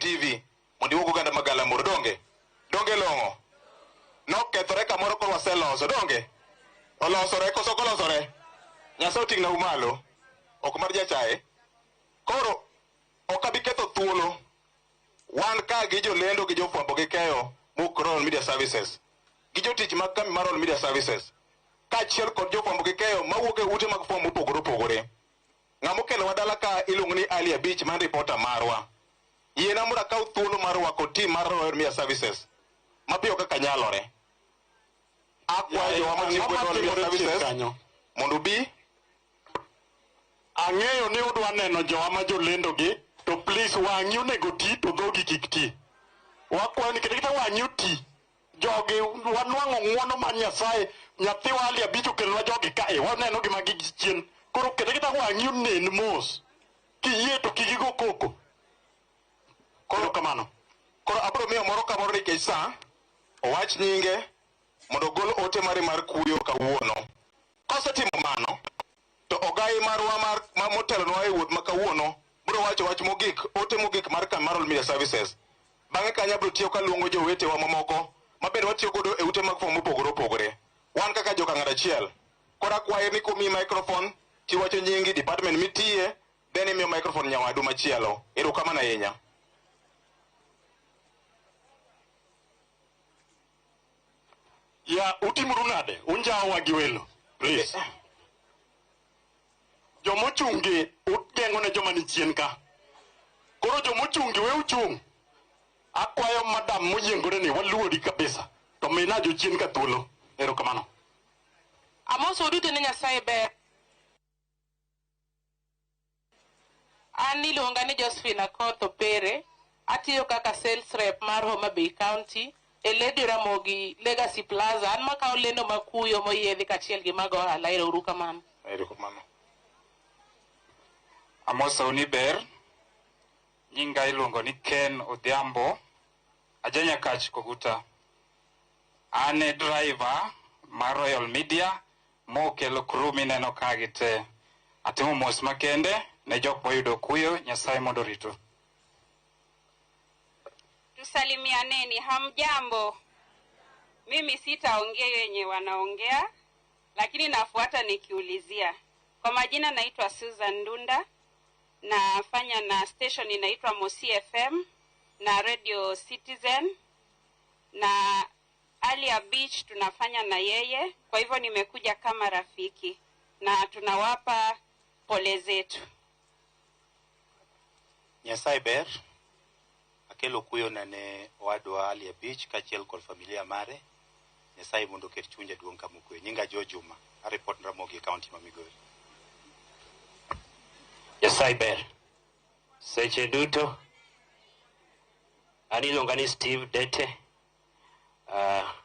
TV mondo iwuog oganda magala moro donge longo no kethore kamoro koro waseloso donge olosore koso kolosore Nyasaye oting'na umalo ok mar jachaye koro ok abi ketho thuolo wan ka gi jolendo gi jofwambo gi keyo mok Royal Media Services gi jotich mag kambi mar Royal Media Services kaachiel kod jofwambo gi keyo mawuok e ute mag fwambo mopogore opogore. Ng'amo kelo wadala ka iluongo ni Ali Abich man reporter marwa. Yiena mondo akaw thuolo mar wako team mar Royal Media Services mapiyo kaka nyalore. Akwayo jowa matiyo kod Royal Media Services mondo bi ang'eyo ni udwa neno jowa ma jolendo gi to please wang'i onego ti to dhogi kik ti. Wakwayo ni kata wang'i oti jogi wanwang'o ng'uono mar Nyasaye nyathiwa Ali Abich okelnwa jogi kae waneno gima gichien koro kata wang'i onen mos kiyie to kik igo koko. Koro kamano koro abiro miyo moro ka moro nikech sa owach nyinge mondo ogol ote mare mar kuyo kawuono. Kosetimo mano to ogai marwa mar motelonwa e wuoth ma kawuono biro wacho wach mogik ote mogik mar kambi mar Royal Media Services. Bang'e kanyo abiro tiyo kaluongo jowetewa mamoko ma bende watiyo godo e ute mag fwambo mopogore opogore. Wan kaka joka ng'at achiel koro akwayo ni komiyi microphone tiwacho nyingi department mitiye then imiyo microphone nyawadu machielo. Erokamano ahinya. Ya utimuru nade unjawa gi welo please. Jomochungi uteng'o ne joma ni chien ka. Koro jomochungi we uchung. Akwayo madam moyiengore ni waluori kabisa to mina jo chien ka thuolo. Erokamano. Amoso duto ne Nyasaye ber. An iluonga ni Josephine Akoth Opere. Atiyo kaka sales rep mar Homa Bay County e Lady Ramogi Legacy Plaza. An makawo lendo makuyo moyiedhi kachiel gi mag ohala. Erokamano. Erokamano. Amoso ni ber. Nyinga iluongo ni Ken Odhiambo. Ajanya kach Koguta. Ane driver mar Royal Media mokelo crew mineno ka gite. Atimo mos makende ne jok moyudo kuyo Nyasaye mondo rito. Tusalimianeni, hamjambo. Mimi sitaongea yenye wanaongea lakini nafuata nikiulizia. Kwa majina naitwa Susan Ndunda. Nafanya na station inaitwa Mosi FM na Radio Citizen na Ali Abich tunafanya na yeye. Kwa hivyo nimekuja kama rafiki na tunawapa pole zetu. Nyasaye ber akelo kuyo ne owadwa Ali Abich kaachiel kod familia mare. Nyasaye mondo oket chunje duong' kama kuyo. Nyinga Jo Juma report Ramogi County ma Migori. Nyasaye ber seche duto. An iluonga ni Steve Dete.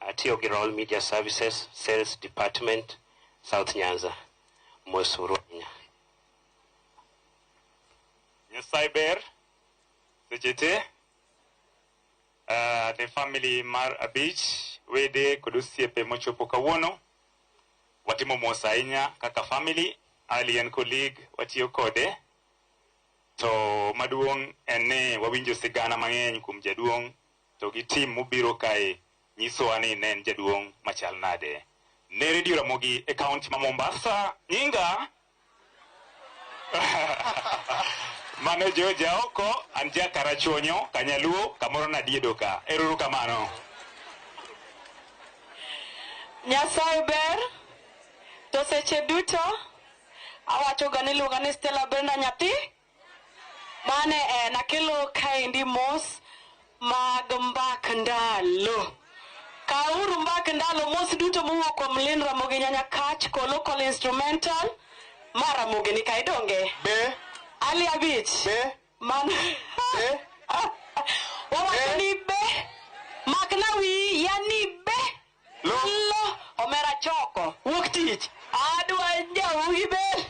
Atiyo gi Royal Media Services Sales Department South Nyanza. Mosuru ahinya. Nyasaye ber seche te. The family mar Abich wede kod osiepe mochopo kawuono watimo mos ahinya kaka family. Ali en colleague watiyo kode to maduong' en ni wawinjo sigana mang'eny kuom jaduong' to gi team mobiro kae nyisowa ni ne en jaduong' machal nade. Ne Radio Ramogi e kaunti ma Mombasa nyinga mano Joja oko an Jakarachonyo Kanyaluo kamoro nadiedo ka. Erokamano. Nyasaye ber to seche duto awacho ga ni iluonga ni Stella Brenda nyathi mane nakelo kaendi mos mag mbak ndalo. Kauru mbak ndalo mos duto mowuok kuom Lin Ramogi Nyanya Kach ko local instrumental mar Ramogi ni kae donge Be Ali Abich be man be wawacho ni be maknawi yani be lo omera choko wuok tich adwa jawuogi be.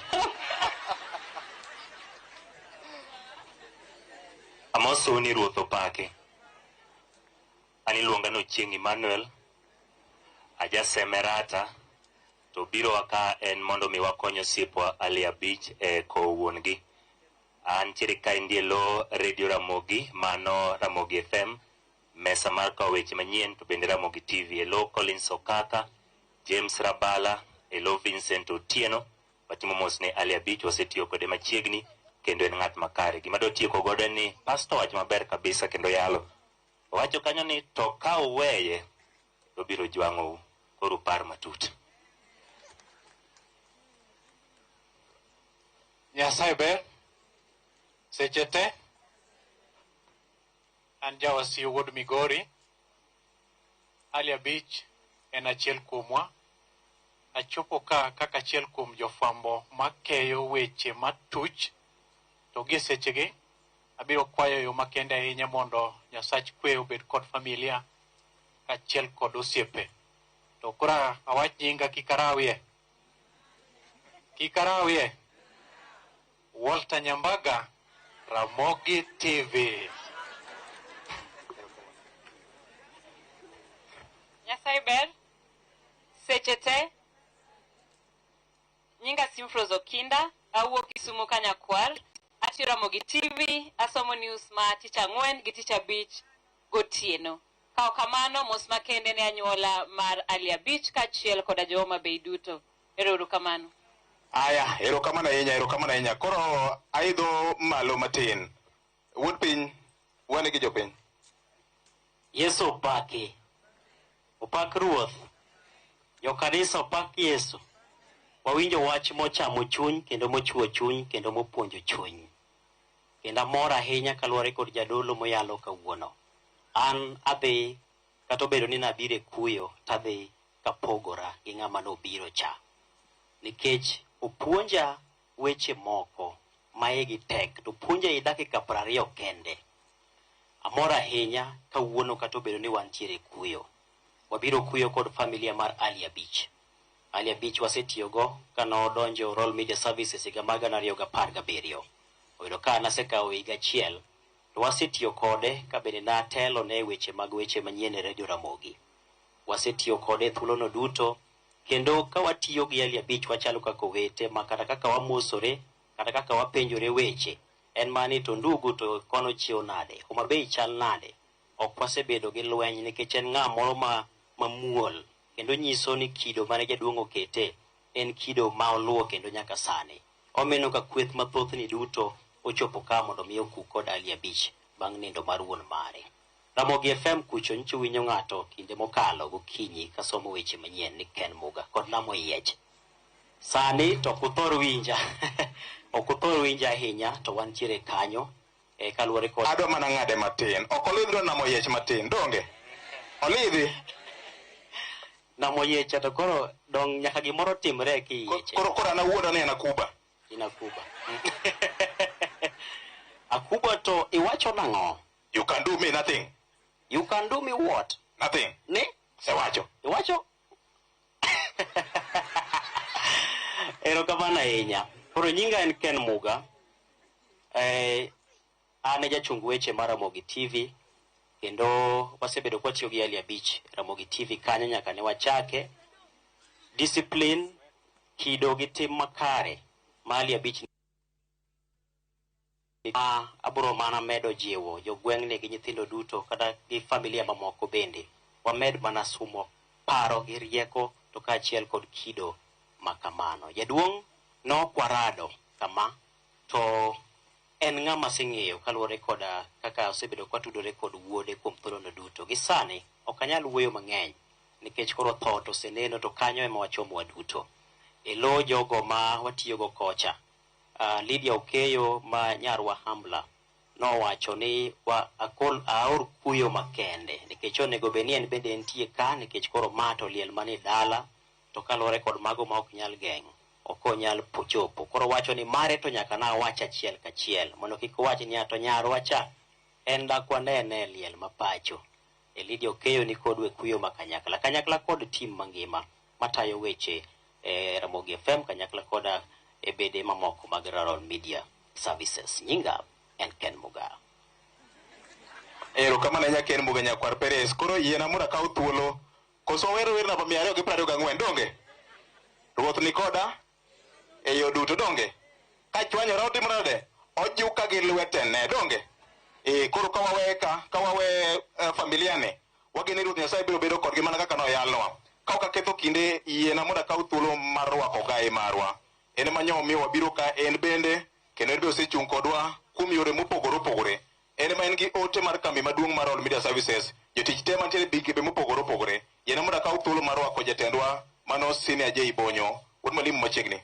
Amoso ni Ruoth opake. An iluonga ni Ochieng' Emmanuel. Ajasemerata to biro ka en mondo mi wakonyo sipwa Ali Abich kowo wuon gi. Antiere kaendi lo Radio Ramogi, mano Ramogi FM, mesa mar kawo weche manyien to bende Ramogi TV. Lo Collins Okaka, James Rabala, lo Vincent Otieno, watimo mos ne Ali Abich, wasetiyo kode machiegni kendo en ng'at makare. Gima do tieko godo ni pastor wach maber kabisa kendo yalo. Wacho kanyo ni to ka uweye to biro jwang'ou, koro par matut. Nyasaye ber seche te. An jawasiyo wuod Migori. Ali Abich en achiel kuomwa. Achopo kaka achiel kuom jofwambo makeyo weche matuch, to gi sechegi abiro kwayo yo makende ahinya mondo Nyasach kwe obed kod familia achiel kod osiepe. To kora awach nyinga kikarawie Walter Nyambaga, Ramogi TV. Nyasaye ber seche te. Nyinga Simfrozo Kinda, awuok Kisumu Kanyakwar, ati Ramogi TV, asomo news ma tich ang'wen gi tich abich gotieno. Kao kamano mos makende ne anyuola mar Ali Abich kachiel koda joma bei duto. Ero kamano. Aya, erokamano ahinya. Koro aidho malo matin. Wuod piny, wane gi jopiny. Yesu opaki. Opak Ruoth. Jokanisa opak Yesu. Wawinjo wach mochamo chuny kendo mochuo chuny kendo mopuonjo chuny. Kendo amor ahinya kaluwore kod jadolo moyalo kawuono. An adhi kata obedo ni nabiro e kuyo, tadhi kapogora gi ng'ama nobiro cha. Nikech opuonja weche moko maigi tek, to puonja i dakika 20 kende. Amor ahinya kawuono kata obedo ni wantiere kuyo. Wabiro kuyo kod familia mar Ali Abich. Ali Abich wasetiyogo kanodonjo Royal Media Services higa mag 2017. Oyudo ka nasekawo higa achiel, to wasetiyo kode ka bende natelo ne weche mag weche manyien e Radio Ramogi. Wasetiyo kode thuolono duto, kendo ka watiyo gi Ali Abich wachalo kaka owete, ma kata kaka wamosore, kata kaka wapenjore weche, en mani to ndugu to kono chiew nade, Homa Bay chal nade. Ok wasebedo gi lweny nikech en ng'a moro mamuol, kendo nyiso ni kido mane jaduong' okete en kido ma oluwo kendo nyaka sani. Omeno ka kweth mathoth ni duto ochopo ka mondo mi oku kod Ali Abich bang' nindo mar wuon mare. Ramogi FM kucho nyicho winyo ng'ato kinde mokalo gokinyi kasomo weche manyien ni Ken Muga kod Lamo Yiech. Sani to kuthor winja okuthor winja ahinya, to wantiere kanyo kaluwore kod adwa mana ng'ade matin. Ok olidhro Lamo Yiech matin, donge? Olidhi? Lamo Yiech to koro dong nyaka gimoro timre ki Yiech. Koro an awuoda ni en Akuba. In Akuba. Akuba to iwacho nang'o? You can do me nothing. You can do me what? Nothing. Ni? Sewacho. Iwacho? Erokamano ahinya. Koro nyinga en Ken Muga. An e jachung weche mar Ramogi TV, kendo wasebedo kwatiyo gi Ali Abich Ramogi TV kanyo nyaka ne wachake. Discipline, kido gi tim makare ma Ali Abich abro mana medo jiwo jogweng'ni gi nyithindo duto kata gi familia mamoko bende. Wamed mana sumo paro gi rieko to kaachiel kod kido makamano. Jaduong' nokwarado kama, to en ng'ama sing'eyo kaluwore kod kaka osebedo kwatudore kod wuode kuom thuolono duto. Gi sani ok anyal wuoyo mang'eny nikech koro tho to oseneno, to kanyo ema wachomo waduto. Elo jogo ma watiyogo kocha, Lydia Okeyo ma nyarwa Hambla nowacho ni aor kuyo makende nikech onego bed ni en bende entie ka, nikech koro mato liel mani dala, to kaluwore kod mago ma ok nyal geng'o ok onyal chopo. Koro wacho ni mare to nyaka na wach achiel kachiel, mondo kik wach ni to nyarwa cha en dakwa ne liel mapacho. Lydia Okeyo ni kodwe kuyo kanyakla kod tim mangima matayo weche Ramogi FM kanyakla koda e bede mamoko mag Royal Media Services. Nyinga en Ken Muga. Erokamano ahinya Ken Muga Nyakwar Perez. Koro yiena mondo akaw thuolo. Koso wero namba 224 donge? Ruoth ni koda e yo duto donge? Ka chwanyora otimo nade? ojuka gi lwetene donge koro kawawe familia ne wageni Ruoth Nyasaye biro bedo kodgi mana kaka noyalnwa ka ok aketho kinde yiena mondo akaw thuolo mar rwako gai marwa en manyo omiyo wabiro ka en bende kendo en be osechung' kodwa kuom yore mopogore opogore en ma en gi ote mar kambi maduong' mar All Media Services jotich te mantiere bigepe mopogore opogore yiena mondo akaw thuolo mar rwako jatendwa mano Senior J Bonyo wuod mwalimu machiegni